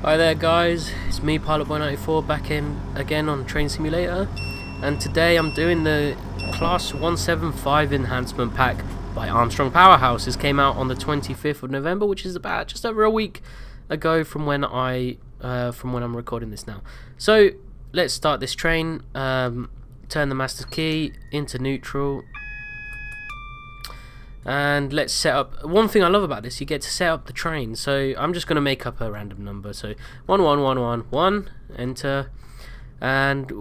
Hi there guys, it's me PilotBoy94 back in again on Train Simulator, and today I'm doing the Class 175 Enhancement Pack by Armstrong Powerhouse. This came out on the 25th of November, which is about just over a week ago from when I'm recording this now. So let's start this train. Turn the master key into neutral. And let's set up. One thing I love about this, you get to set up the train. So I'm just going to make up a random number. So 11111, enter. And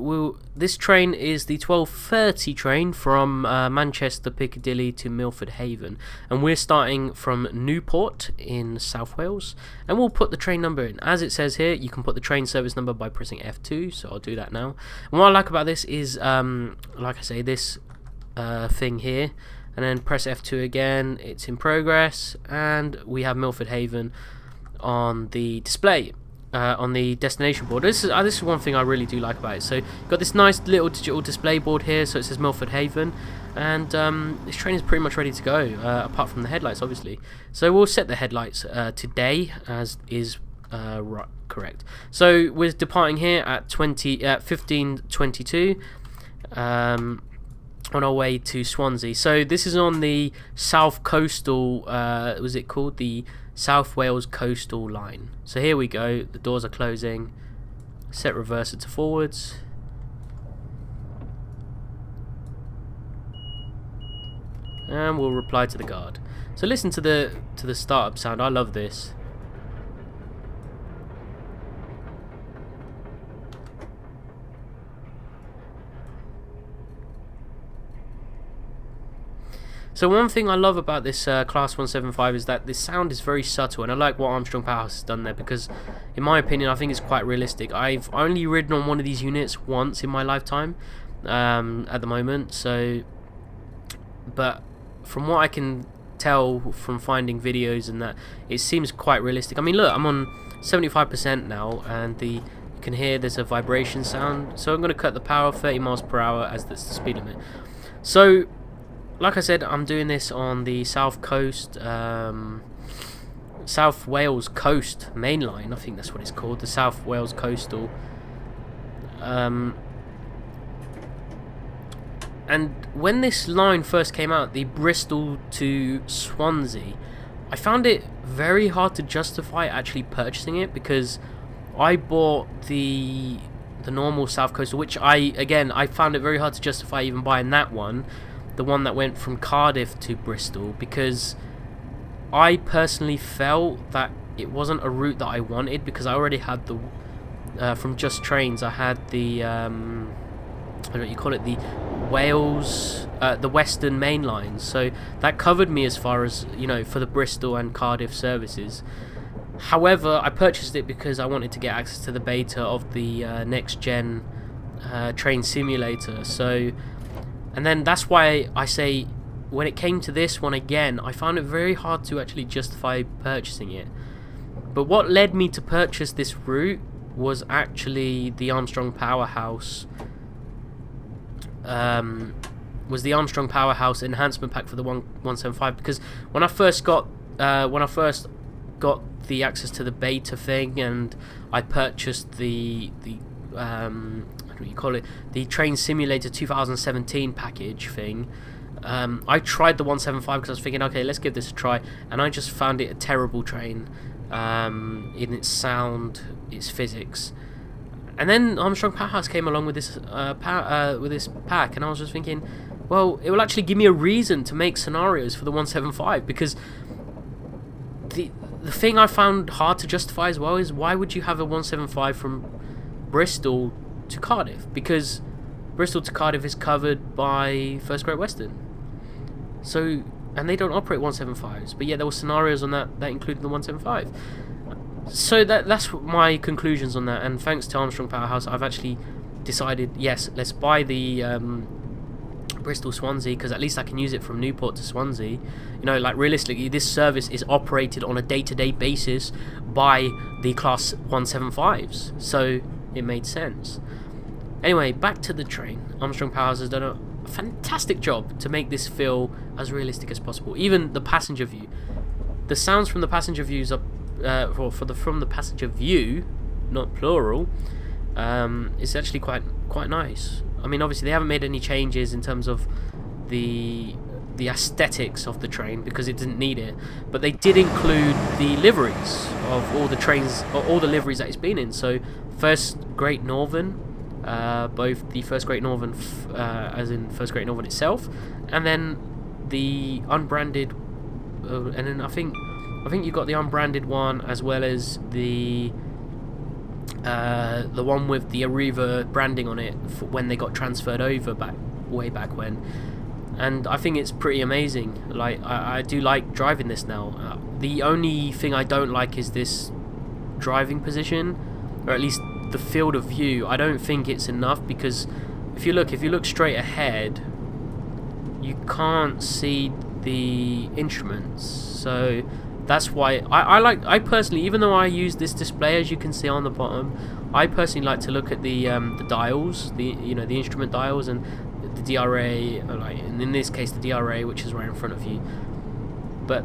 this train is the 12:30 train from Manchester Piccadilly to Milford Haven. And we're starting from Newport in South Wales. And we'll put the train number in. As it says here, you can put the train service number by pressing F2. So I'll do that now. And what I like about this is, like I say, this thing here. And then press F2 again, it's in progress, and we have Milford Haven on the display, on the destination board. This is one thing I really do like about it. So you've got this nice little digital display board here, so it says Milford Haven, and this train is pretty much ready to go, apart from the headlights obviously. So we'll set the headlights today as is correct. So we're departing here at 15:22. On our way to Swansea. So this is on the South Coastal, was it called the South Wales Coastal Line. So here we go, the doors are closing, set reverser to forwards, and we'll reply to the guard. So listen to the startup sound. I love this. So one thing I love about this Class 175 is that the sound is very subtle, and I like what Armstrong Powerhouse has done there because, in my opinion, I think it's quite realistic. I've only ridden on one of these units once in my lifetime at the moment, so, but from what I can tell from finding videos and that, it seems quite realistic. I mean, look, I'm on 75% now, and you can hear there's a vibration sound, so I'm going to cut the power 30 miles per hour as that's the speed limit. So like I said, I'm doing this on the South Coast, South Wales Coast Main Line. I think that's what it's called, the South Wales Coastal. And when this line first came out, the Bristol to Swansea, I found it very hard to justify actually purchasing it because I bought the normal South Coastal, which I found it very hard to justify even buying that one. The one that went from Cardiff to Bristol, because I personally felt that it wasn't a route that I wanted, because I already had the from Just Trains I had the I don't know what you call it, the Wales, the Western Main Lines, so that covered me as far as, you know, for the Bristol and Cardiff services. However, I purchased it because I wanted to get access to the beta of the next gen train simulator. So, and then that's why I say, when it came to this one again, I found it very hard to actually justify purchasing it. But what led me to purchase this route was actually the Armstrong Powerhouse. Was the Armstrong Powerhouse enhancement pack for the 175, because when I first got the access to the beta thing, and I purchased the what you call it, the Train Simulator 2017 package thing, I tried the 175 because I was thinking, okay, let's give this a try, and I just found it a terrible train in its sound, its physics. And then Armstrong Powerhouse came along with this pack, and I was just thinking, well, it will actually give me a reason to make scenarios for the 175, because the thing I found hard to justify as well is, why would you have a 175 from Bristol to Cardiff? Because Bristol to Cardiff is covered by First Great Western, so, and they don't operate 175s, but yeah, there were scenarios on that included the 175. So that's my conclusions on that, and thanks to Armstrong Powerhouse, I've actually decided, yes, let's buy the Bristol Swansea, because at least I can use it from Newport to Swansea. You know, like, realistically, this service is operated on a day-to-day basis by the Class 175s, so it made sense. Anyway, back to the train. Armstrong Powerhouse has done a fantastic job to make this feel as realistic as possible. Even the passenger view, the sounds from the passenger views are for the from the passenger view, not plural, it's actually quite nice. I mean, obviously they haven't made any changes in terms of the aesthetics of the train because it didn't need it, but they did include the liveries of all the trains, or all the liveries that it's been in. So First Great Northern, both the First Great Northern, as in First Great Northern itself, and then the unbranded, and then I think you got the unbranded one as well as the one with the Arriva branding on it when they got transferred over way back when. And I think it's pretty amazing. Like, I do like driving this now. The only thing I don't like is this driving position, or at least the field of view. I don't think it's enough, because if you look straight ahead, you can't see the instruments. So that's why I personally, even though I use this display as you can see on the bottom, I personally like to look at the dials, the instrument dials, and the DRA, and in this case the DRA, which is right in front of you. But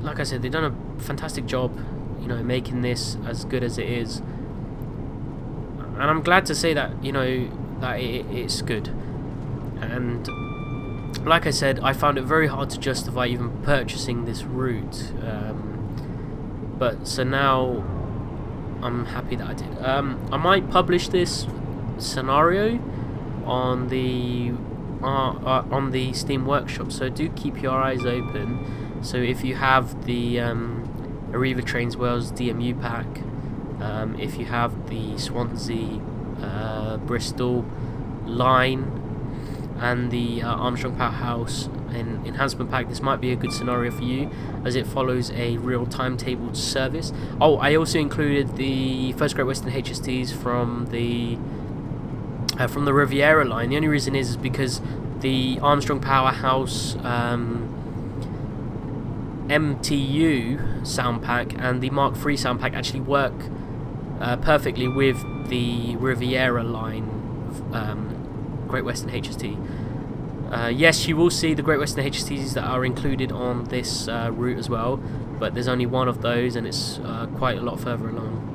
like I said, they've done a fantastic job, making this as good as it is, and I'm glad to say that that it's good. And like I said, I found it very hard to justify even purchasing this route, but so now I'm happy that I did. I might publish this scenario on the Steam Workshop, so do keep your eyes open. So if you have the Arriva Trains Wales DMU pack, if you have the Swansea Bristol line and the Armstrong Powerhouse and Enhancement pack, this might be a good scenario for you, as it follows a real timetabled service. Oh, I also included the First Great Western HSTs from the Riviera line. The only reason is because the Armstrong Powerhouse MTU sound pack and the Mark III sound pack actually work perfectly with the Riviera line Great Western HST. Yes, you will see the Great Western HSTs that are included on this route as well, but there's only one of those, and it's quite a lot further along.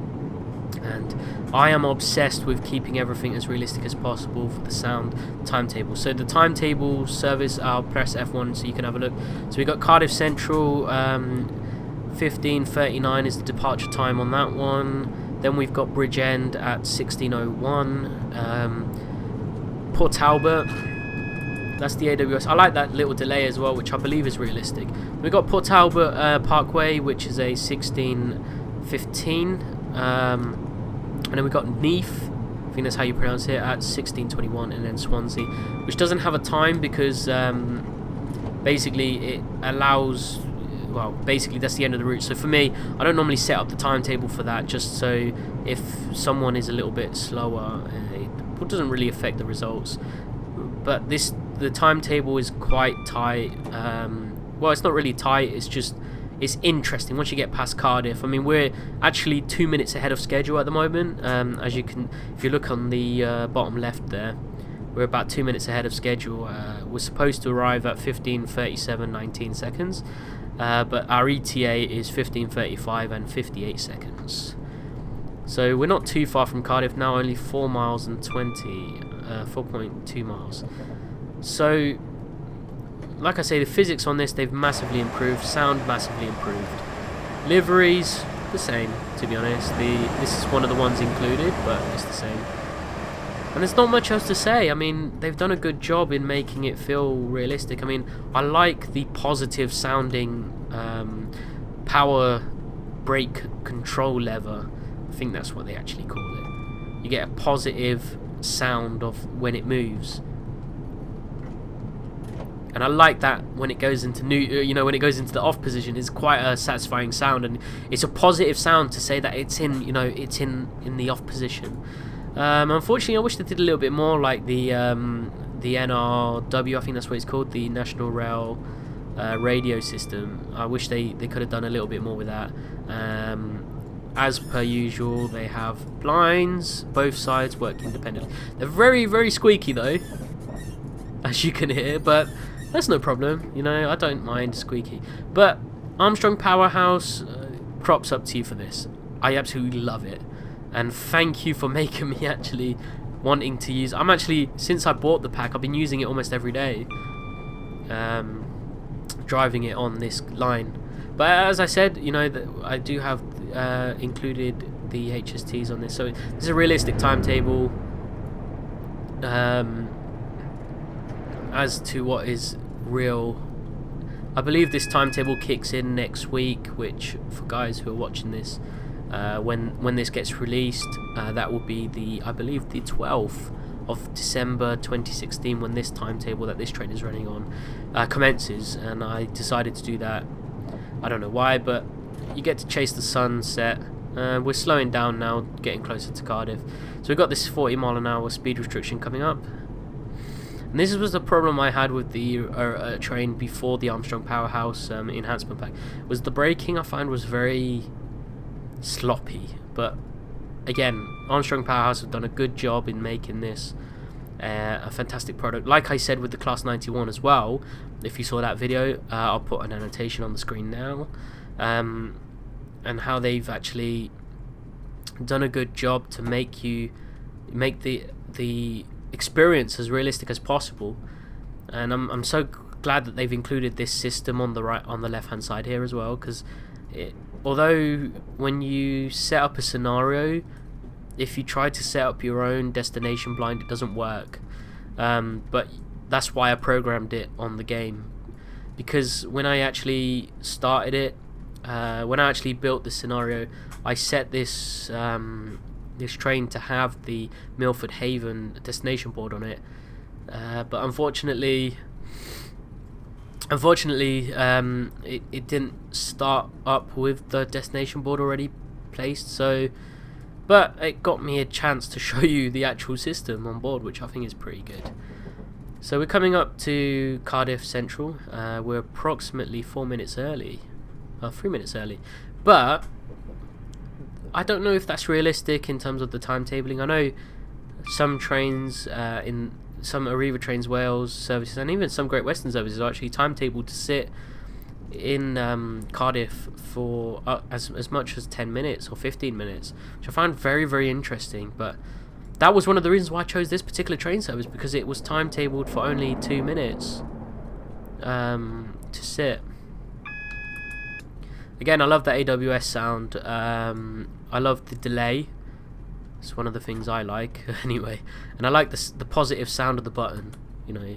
And I am obsessed with keeping everything as realistic as possible for the sound timetable. So the timetable service, I'll press F1 so you can have a look. So we got Cardiff Central, 15:39 is the departure time on that one. Then we've got Bridgend at 16:01. Port Talbot, that's the AWS. I like that little delay as well, which I believe is realistic. We've got Port Talbot Parkway, which is a 16:15. And then we've got Neath, I think that's how you pronounce it, at 16:21, and then Swansea, which doesn't have a time because basically it allows, well, basically that's the end of the route. So for me, I don't normally set up the timetable for that, just so if someone is a little bit slower, it doesn't really affect the results. But the timetable is quite tight. Well, it's not really tight, it's interesting once you get past Cardiff. I mean, we're actually 2 minutes ahead of schedule at the moment. As you can, if you look on the bottom left there, we're about 2 minutes ahead of schedule. We're supposed to arrive at 15:37:19 seconds, but our ETA is 15:35 and 58 seconds. So we're not too far from Cardiff now, only 4 miles and 4.2 miles. So, like I say, the physics on this, they've massively improved, sound massively improved. Liveries, the same, to be honest. This is one of the ones included, but it's the same. And there's not much else to say. I mean, they've done a good job in making it feel realistic. I mean, I like the positive sounding power brake control lever. I think that's what they actually call it. You get a positive sound of when it moves. And I like that when it goes into when it goes into the off position, it's quite a satisfying sound, and it's a positive sound to say that it's in, it's in the off position. Unfortunately, I wish they did a little bit more, like the NRW, I think that's what it's called, the National Rail radio system. I wish they could have done a little bit more with that. As per usual, they have blinds, both sides work independently. They're very, very squeaky though, as you can hear, but that's no problem, I don't mind squeaky. But Armstrong Powerhouse, props up to you for this. I absolutely love it, and thank you for making me actually wanting to use. I'm actually, since I bought the pack, I've been using it almost every day, driving it on this line. But as I said, you know, that I do have included the HSTs on this, so this is a realistic timetable as to what is real. I believe this timetable kicks in next week, which for guys who are watching this, when this gets released, that will be the, I believe, the 12th of December 2016, when this timetable that this train is running on commences. And I decided to do that. I don't know why, but you get to chase the sunset. We're slowing down now, getting closer to Cardiff. So we've got this 40-mile-an-hour speed restriction coming up. And this was the problem I had with the train before the Armstrong Powerhouse enhancement pack. Was the braking I find was very sloppy. But again, Armstrong Powerhouse have done a good job in making this a fantastic product. Like I said with the Class 91 as well, if you saw that video, I'll put an annotation on the screen now, and how they've actually done a good job to make the experience as realistic as possible. And I'm so glad that they've included this system on the left hand side here as well, because although when you set up a scenario, if you try to set up your own destination blind, it doesn't work. But that's why I programmed it on the game, because when I actually started it, when I actually built the scenario, I set this this train to have the Milford Haven destination board on it, but unfortunately it didn't start up with the destination board already placed. So, but it got me a chance to show you the actual system on board, which I think is pretty good. So we're coming up to Cardiff Central. We're approximately 4 minutes early, 3 minutes early, but I don't know if that's realistic in terms of the timetabling. I know some trains, in some Arriva Trains Wales services, and even some Great Western services, are actually timetabled to sit in Cardiff for as much as 10 minutes or 15 minutes, which I found very, very interesting. But that was one of the reasons why I chose this particular train service, because it was timetabled for only 2 minutes to sit. Again, I love the AWS sound. I love the delay. It's one of the things I like anyway. And I like the positive sound of the button. You know,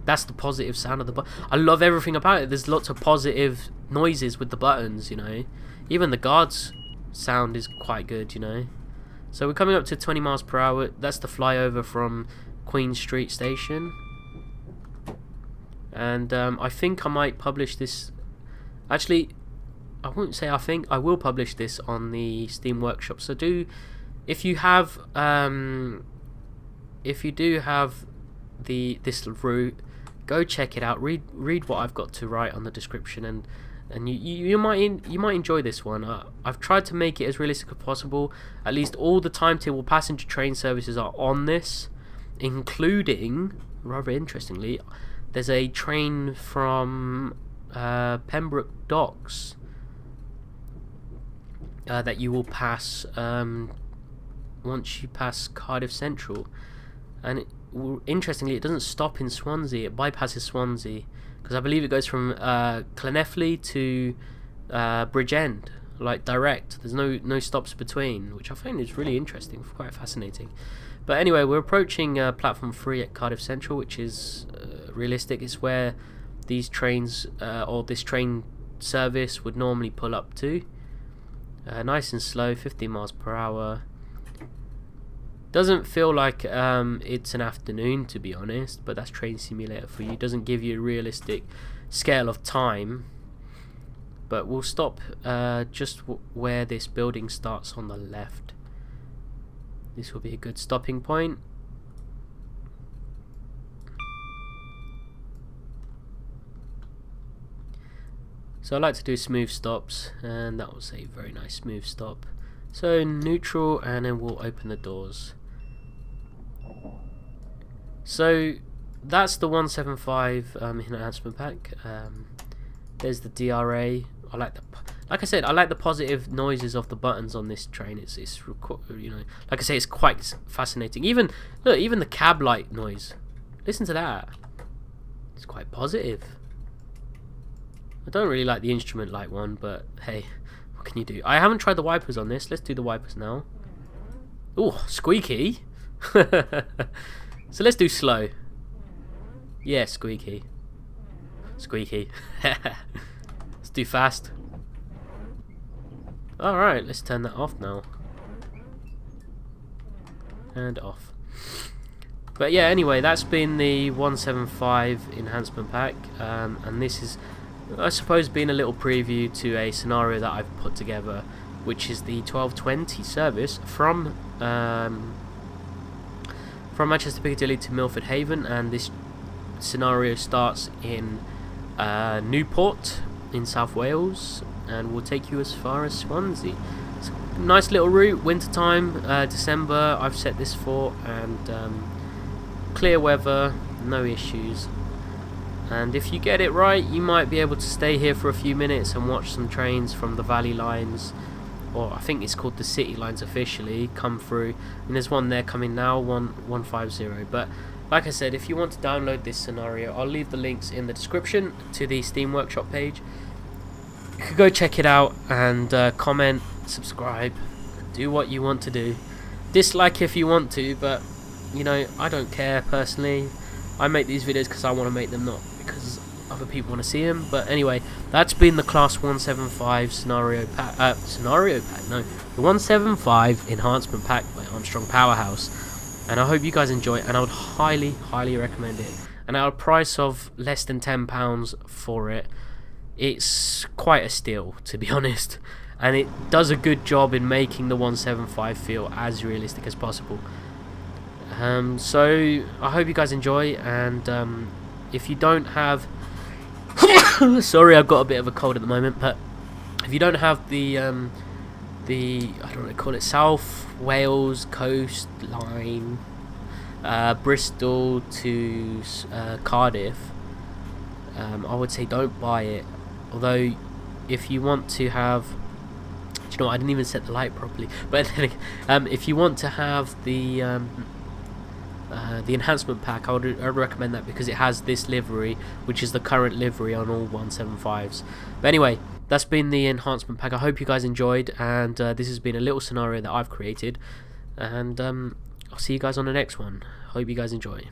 that's the positive sound of the button. I love everything about it. There's lots of positive noises with the buttons, you know. Even the guards sound is quite good, you know. So we're coming up to 20 miles per hour. That's the flyover from Queen Street Station. And I think I might publish this. Actually, I won't say I think. I will publish this on the Steam Workshop. So if you have this route, go check it out. Read what I've got to write on the description, and you might enjoy this one. I've tried to make it as realistic as possible. At least all the timetable passenger train services are on this, including, rather interestingly, there's a train from Pembroke Docks that you will pass once you pass Cardiff Central. And interestingly, it doesn't stop in Swansea. It bypasses Swansea, because I believe it goes from Llanelli to Bridgend, like direct. There's no stops between, which I find is really interesting, quite fascinating. But anyway, we're approaching platform 3 at Cardiff Central, which is realistic. It's where these trains or this train service would normally pull up to. Nice and slow, 50 miles per hour. Doesn't feel like it's an afternoon, to be honest, but that's Train Simulator for you. Doesn't give you a realistic scale of time. But we'll stop just where this building starts on the left. This will be a good stopping point. So I like to do smooth stops, and that was a very nice smooth stop. So neutral, and then we'll open the doors. So that's the 175 enhancement pack. There's the DRA. I like like I said, I like the positive noises of the buttons on this train. It's you know, like I say, it's quite fascinating. Even look, even the cab light noise. Listen to that. It's quite positive. I don't really like the instrument light one, but hey, what can you do? I haven't tried the wipers on this. Let's do the wipers now. Oh, squeaky. So let's do slow. Yeah, squeaky. Squeaky. Let's do fast. Alright, let's turn that off now. And off. But yeah, anyway, that's been the 175 enhancement pack. And this is, I suppose, been a little preview to a scenario that I've put together, which is the 1220 service from Manchester Piccadilly to Milford Haven, and this scenario starts in Newport in South Wales and will take you as far as Swansea. It's a nice little route, winter time, December I've set this for, and clear weather, no issues. And if you get it right, you might be able to stay here for a few minutes and watch some trains from the Valley Lines, or I think it's called the City Lines officially, come through. And there's one there coming now, 150. But like I said, if you want to download this scenario, I'll leave the links in the description to the Steam Workshop page. You could go check it out and comment, subscribe, do what you want to do. Dislike if you want to, but you know, I don't care personally. I make these videos because I want to make them, not because other people want to see them. But anyway, that's been the Class 175 scenario pack. No, the 175 enhancement pack by Armstrong Powerhouse. And I hope you guys enjoy it, and I would highly recommend it. And at a price of less than £10 for it, it's quite a steal, to be honest. And it does a good job in making the 175 feel as realistic as possible. So I hope you guys enjoy, and if you don't have sorry, I've got a bit of a cold at the moment, but if you don't have the I don't know what to call it, South Wales Coast Line, Bristol to Cardiff, I would say don't buy it. Although if you want to have, do you know what, I didn't even set the light properly, but if you want to have the enhancement pack, I would recommend that, because it has this livery, which is the current livery on all 175s. But anyway, that's been the enhancement pack. I hope you guys enjoyed, and this has been a little scenario that I've created, and I'll see you guys on the next one. Hope you guys enjoy.